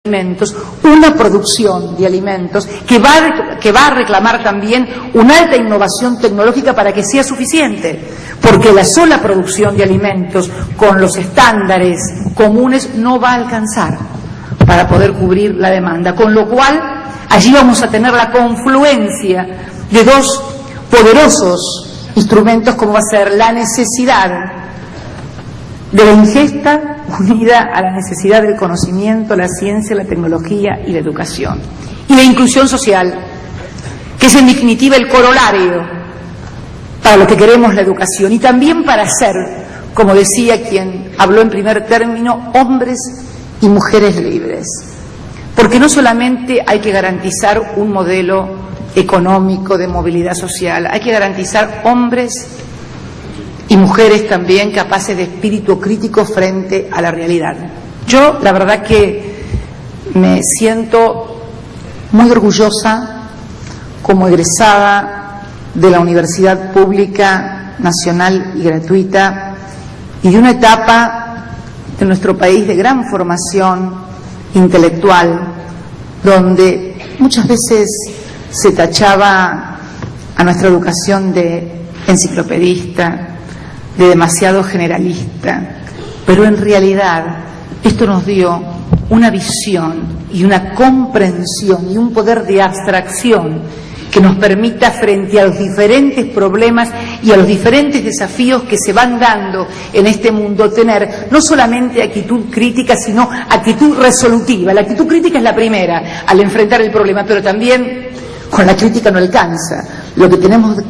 alimentos, una producción de alimentos que va a reclamar también una alta innovación tecnológica para que sea suficiente, porque la sola producción de alimentos con los estándares comunes no va a alcanzar para poder cubrir la demanda, con lo cual allí vamos a tener la confluencia de dos poderosos instrumentos como va a ser la necesidad de la ingesta unida a la necesidad del conocimiento, la ciencia, la tecnología y la educación. Y la inclusión social, que es en definitiva el corolario para lo que queremos la educación y también para ser, como decía quien habló en primer término, hombres y mujeres libres. Porque no solamente hay que garantizar un modelo económico de movilidad social, hay que garantizar hombres y mujeres también capaces de espíritu crítico frente a la realidad. Yo, la verdad que me siento muy orgullosa como egresada de la Universidad Pública Nacional y Gratuita y de una etapa de nuestro país de gran formación intelectual, donde muchas veces se tachaba a nuestra educación de enciclopedista, de demasiado generalista, pero en realidad esto nos dio una visión y una comprensión y un poder de abstracción que nos permita, frente a los diferentes problemas y a los diferentes desafíos que se van dando en este mundo, tener no solamente actitud crítica, sino actitud resolutiva. La actitud crítica es la primera al enfrentar el problema, pero también con la crítica no alcanza. Lo que tenemos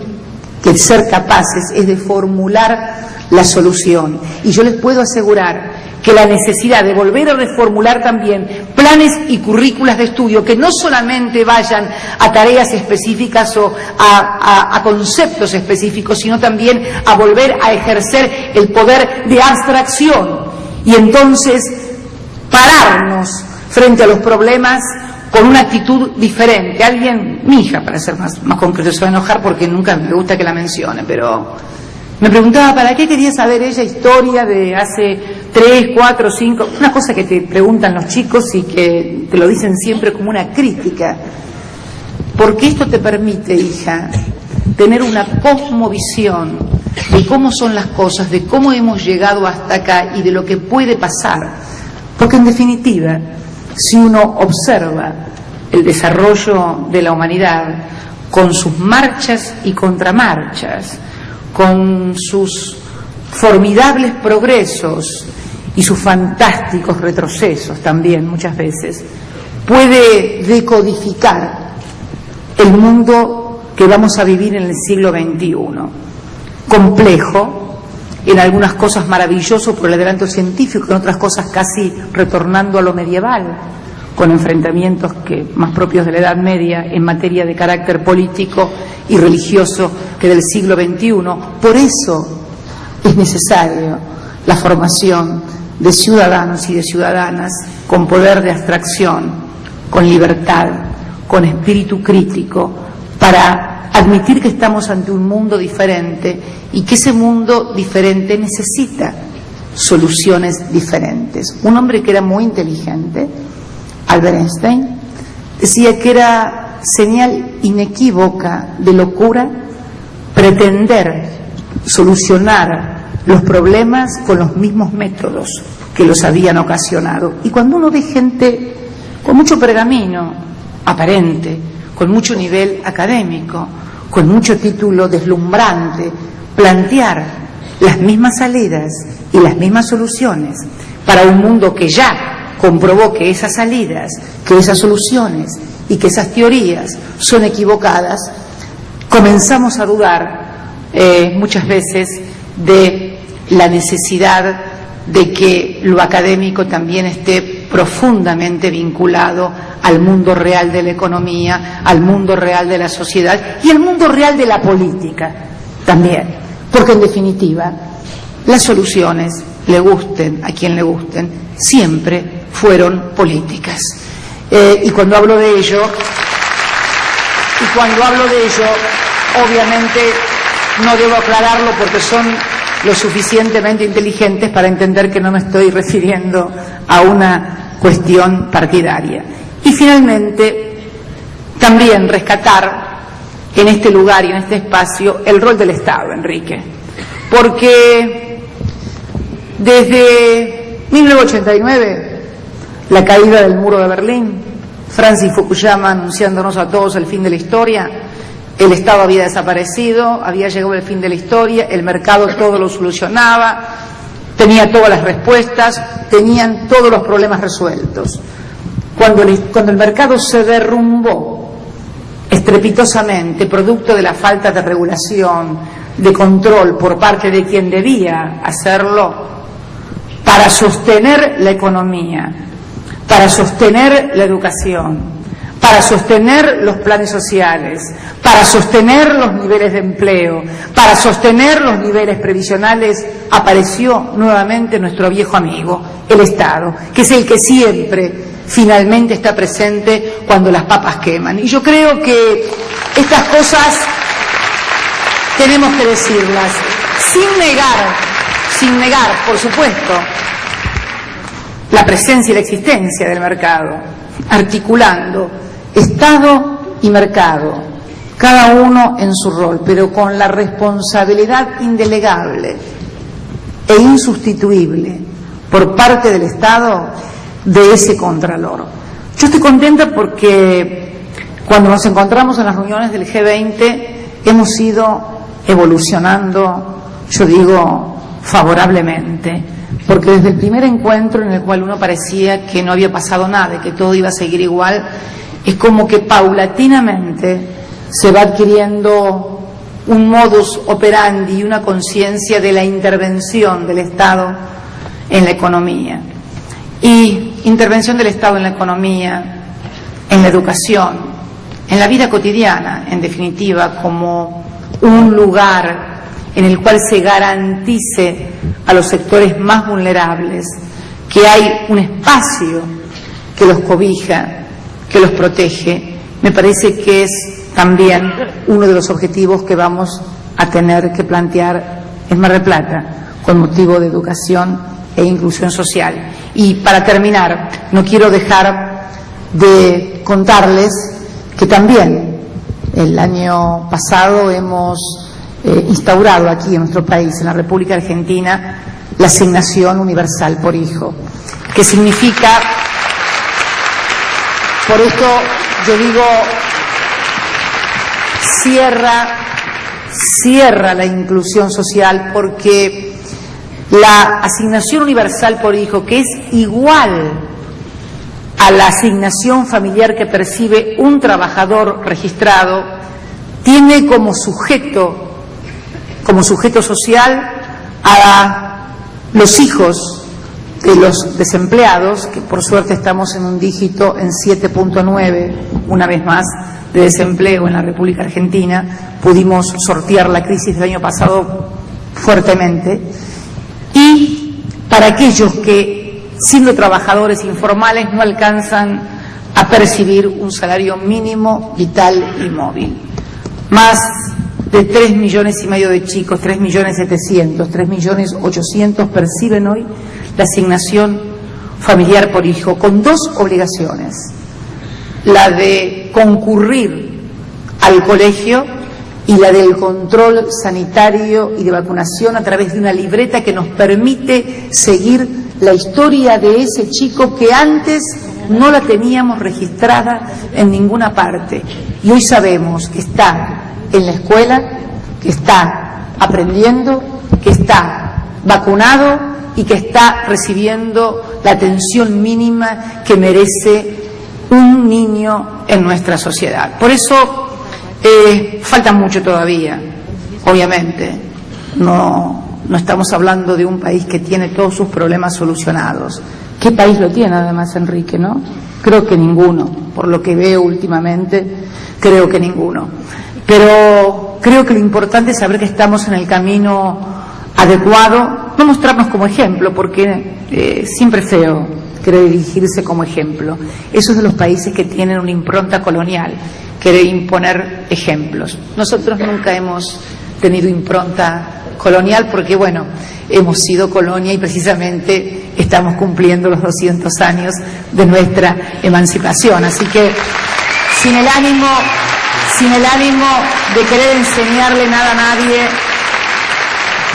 que ser capaces es de formular la solución. Y yo les puedo asegurar que la necesidad de volver a reformular también planes y currículas de estudio que no solamente vayan a tareas específicas o a conceptos específicos, sino también a volver a ejercer el poder de abstracción y entonces pararnos frente a los problemas con una actitud diferente. Alguien, mi hija, para ser más concreto, se va a enojar porque nunca me gusta que la mencione, pero me preguntaba para qué quería saber ella historia de hace 3, 4, 5, una cosa que te preguntan los chicos y que te lo dicen siempre como una crítica, porque esto te permite, hija, tener una cosmovisión de cómo son las cosas, de cómo hemos llegado hasta acá y de lo que puede pasar, porque en definitiva, si uno observa el desarrollo de la humanidad con sus marchas y contramarchas, con sus formidables progresos y sus fantásticos retrocesos también muchas veces, puede decodificar el mundo que vamos a vivir en el siglo XXI. Complejo, en algunas cosas maravilloso por el adelanto científico, en otras cosas casi retornando a lo medieval, con enfrentamientos más propios de la Edad Media en materia de carácter político y religioso que del siglo XXI. Por eso es necesario la formación de ciudadanos y de ciudadanas con poder de abstracción, con libertad, con espíritu crítico, para admitir que estamos ante un mundo diferente y que ese mundo diferente necesita soluciones diferentes. Un hombre que era muy inteligente, Albert Einstein, decía que era señal inequívoca de locura pretender solucionar los problemas con los mismos métodos que los habían ocasionado. Y cuando uno ve gente con mucho pergamino aparente, con mucho nivel académico, con mucho título deslumbrante, plantear las mismas salidas y las mismas soluciones para un mundo que ya comprobó que esas salidas, que esas soluciones y que esas teorías son equivocadas, comenzamos a dudar muchas veces de la necesidad de que lo académico también esté profundamente vinculado al mundo real de la economía, al mundo real de la sociedad y al mundo real de la política también, porque en definitiva las soluciones, le gusten a quien le gusten, siempre fueron políticas. Y cuando hablo de ello, obviamente no debo aclararlo porque son lo suficientemente inteligentes para entender que no me estoy refiriendo a una cuestión partidaria. Y finalmente, también rescatar en este lugar y en este espacio el rol del Estado, Enrique, porque desde 1989, la caída del muro de Berlín, Francis Fukuyama anunciándonos a todos el fin de la historia, el Estado había desaparecido, había llegado el fin de la historia, el mercado todo lo solucionaba, tenía todas las respuestas, tenían todos los problemas resueltos. Cuando el mercado se derrumbó estrepitosamente, producto de la falta de regulación, de control por parte de quien debía hacerlo, para sostener la economía, para sostener la educación, para sostener los planes sociales, para sostener los niveles de empleo, para sostener los niveles previsionales, apareció nuevamente nuestro viejo amigo, el Estado, que es el que siempre finalmente está presente cuando las papas queman. Y yo creo que estas cosas tenemos que decirlas, sin negar, por supuesto, la presencia y la existencia del mercado, articulando Estado y mercado, cada uno en su rol, pero con la responsabilidad indelegable e insustituible por parte del Estado de ese contralor. Yo estoy contenta porque cuando nos encontramos en las reuniones del G20 hemos ido evolucionando, yo digo, favorablemente, porque desde el primer encuentro en el cual uno parecía que no había pasado nada y que todo iba a seguir igual, es como que paulatinamente se va adquiriendo un modus operandi y una conciencia de la intervención del Estado en la economía. Y intervención del Estado en la economía, en la educación, en la vida cotidiana, en definitiva, como un lugar en el cual se garantice a los sectores más vulnerables que hay un espacio que los cobija, que los protege. Me parece que es también uno de los objetivos que vamos a tener que plantear en Mar del Plata con motivo de educación e inclusión social. Y para terminar, no quiero dejar de contarles que también el año pasado hemos instaurado aquí en nuestro país, en la República Argentina, la asignación universal por hijo, que significa, por esto yo digo, cierra la inclusión social, porque la asignación universal por hijo, que es igual a la asignación familiar que percibe un trabajador registrado, tiene como sujeto social a los hijos de los desempleados, que por suerte estamos en un dígito en 7.9, una vez más, de desempleo en la República Argentina. Pudimos sortear la crisis del año pasado fuertemente. Y para aquellos que, siendo trabajadores informales, no alcanzan a percibir un salario mínimo, vital y móvil. Más de 3,5 millones de chicos, 3.700.000, 3.800.000 perciben hoy la asignación familiar por hijo, con dos obligaciones: la de concurrir al colegio y la del control sanitario y de vacunación a través de una libreta que nos permite seguir la historia de ese chico que antes no la teníamos registrada en ninguna parte. Y hoy sabemos que está en la escuela, que está aprendiendo, que está vacunado y que está recibiendo la atención mínima que merece un niño en nuestra sociedad. Por eso falta mucho todavía, obviamente. No estamos hablando de un país que tiene todos sus problemas solucionados. ¿Qué país lo tiene además, Enrique, no? Creo que ninguno. Por lo que veo últimamente, creo que ninguno. Pero creo que lo importante es saber que estamos en el camino adecuado, no mostrarnos como ejemplo, porque siempre es feo querer dirigirse como ejemplo. Eso es de los países que tienen una impronta colonial, querer imponer ejemplos. Nosotros nunca hemos tenido impronta colonial porque, bueno, hemos sido colonia y precisamente estamos cumpliendo los 200 años de nuestra emancipación. Así que sin el ánimo de querer enseñarle nada a nadie,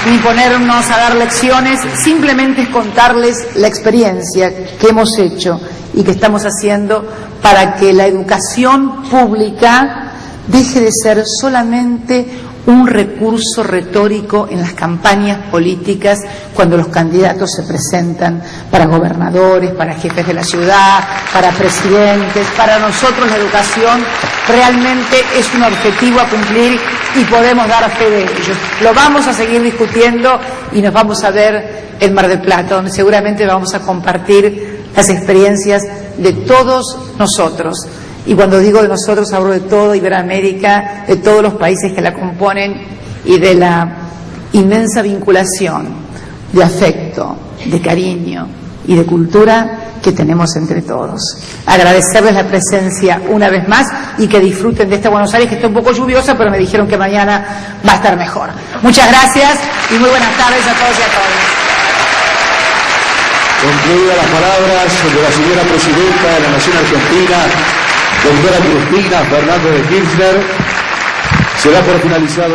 ni ponernos a dar lecciones, simplemente es contarles la experiencia que hemos hecho y que estamos haciendo para que la educación pública deje de ser solamente un recurso retórico en las campañas políticas cuando los candidatos se presentan para gobernadores, para jefes de la ciudad, para presidentes. Para nosotros la educación realmente es un objetivo a cumplir y podemos dar fe de ello. Lo vamos a seguir discutiendo y nos vamos a ver en Mar del Plata, donde seguramente vamos a compartir las experiencias de todos nosotros. Y cuando digo de nosotros, hablo de toda Iberoamérica, de todos los países que la componen y de la inmensa vinculación de afecto, de cariño y de cultura que tenemos entre todos. Agradecerles la presencia una vez más y que disfruten de esta Buenos Aires, que está un poco lluviosa, pero me dijeron que mañana va a estar mejor. Muchas gracias y muy buenas tardes a todos y a todas. Concluidas las palabras de la señora presidenta de la Nación Argentina, doctora Cristina Fernández de Kirchner, se da por finalizado.